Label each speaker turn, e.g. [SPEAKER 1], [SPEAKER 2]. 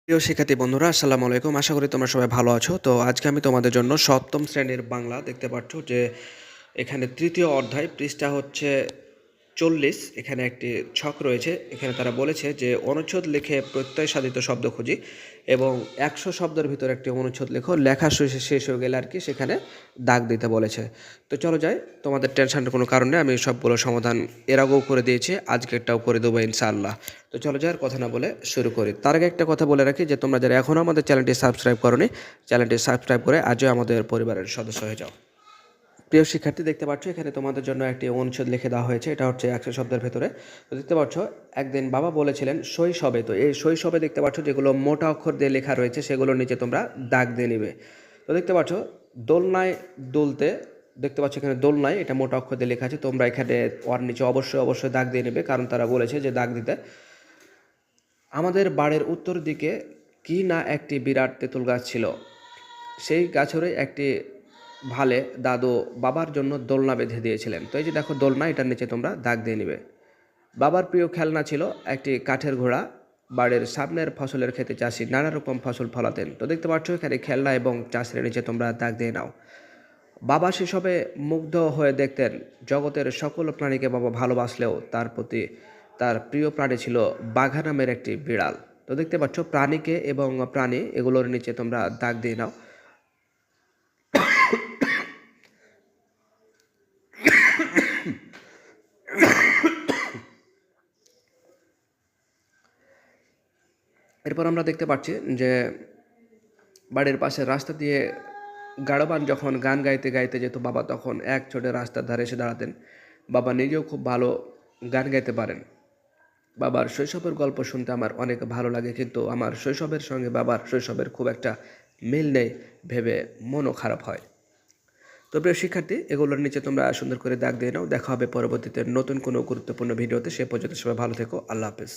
[SPEAKER 1] প্রিয় শিক্ষার্থী বন্ধুরা, আসসালামু আলাইকুম। আশা করি তোমরা সবাই ভালো আছো। তো আজকে আমি তোমাদের জন্য সপ্তম শ্রেণীর বাংলা দেখতে পাচ্ছ যে এখানে তৃতীয় অধ্যায় পৃষ্ঠা হচ্ছে 40। এখানে একটি ছক রয়েছে। এখানে তারা বলেছে যে অনুচ্ছেদ লিখে প্রত্যয় সাধিত শব্দ খুঁজি এবং 100 শব্দের ভিতরে একটি অনুচ্ছেদ লেখো। লেখা শেষ হয়ে গেলে আর কি সেখানে দাগ দিতে বলেছে। তো চলো যাই, তোমাদের টেনশনের কোনো কারণে আমি সবগুলো সমাধান এর আগেও করে দিয়েছি, আজকেরটাও করে দেবো ইনশাআল্লাহ। তো চলো যাই, আর কথা না বলে শুরু করি। তার আগে একটা কথা বলে রাখি যে তোমরা যারা এখনও আমাদের চ্যানেলটি সাবস্ক্রাইব করোনি, চ্যানেলটি সাবস্ক্রাইব করে আজও আমাদের পরিবারের সদস্য হয়ে যাও। প্রিয় শিক্ষার্থী, দেখতে পাচ্ছ এখানে তোমাদের জন্য একটি অনুচ্ছেদ লিখে দেওয়া হয়েছে। এটা হচ্ছে 100 শব্দের ভেতরে। তো দেখতে পাচ্ছ, একদিন বাবা বলেছিলেন শৈশবে। তো এই শৈশবে দেখতে পাচ্ছ যেগুলো মোটা অক্ষর দিয়ে লেখা রয়েছে সেগুলোর নিচে তোমরা দাগ দিয়ে নিবে। তো দেখতে পাচ্ছ দোলনায় দুলতে, দেখতে পাচ্ছ এখানে দোলনায়, এটা মোটা অক্ষর দিয়ে লেখা আছে। তোমরা এখানে ওর নিচে অবশ্যই দাগ দিয়ে নেবে, কারণ তারা বলেছে যে দাগ দিতে। আমাদের বাড়ির উত্তর দিকে কি না একটি বিরাট তেঁতুল গাছ ছিল। সেই গাছেরই একটি ভালে দাদু বাবার জন্য দোলনা বেঁধে দিয়েছিলেন। তো এই যে দেখো দোলনা, এটার নিচে তোমরা দাগ দিয়ে নিবে। বাবার প্রিয় খেলনা ছিল একটি কাঠের ঘোড়া। বাড়ির সামনের ফসলের ক্ষেতে চাষি নানা রকম ফসল ফলাতেন। তো দেখতে পাচ্ছ এখানে খেলনা এবং চাষের নিচে তোমরা দাগ দিয়ে নাও। বাবা সেসবে মুগ্ধ হয়ে দেখতেন। জগতের সকল প্রাণীকে বাবা ভালোবাসলেও তার প্রতি তার প্রিয় প্রাণী ছিল বাঘা নামের একটি বিড়াল। তো দেখতে পাচ্ছ প্রাণীকে এবং প্রাণী এগুলোর নিচে তোমরা দাগ দিয়ে নাও। এরপর আমরা দেখতে পাচ্ছি যে বাড়ির পাশে রাস্তা দিয়ে গাড়োবান যখন গান গাইতে গাইতে যেত বাবা তখন এক ছোটে রাস্তার ধারে এসে দাঁড়াতেন। বাবা নিজেও খুব ভালো গান গাইতে পারেন। বাবার শৈশবের গল্প শুনতে আমার অনেক ভালো লাগে, কিন্তু আমার শৈশবের সঙ্গে বাবার শৈশবের খুব একটা মিল নেই ভেবে মনও খারাপ হয়। তো প্রিয় শিক্ষার্থী, এগুলোর নিচে তোমরা সুন্দর করে দাগ দিয়ে নাও। দেখা হবে পরবর্তীতে নতুন কোনো গুরুত্বপূর্ণ ভিডিওতে। সে পর্যন্ত সবাই ভালো থেকো। আল্লাহ হাফেজ।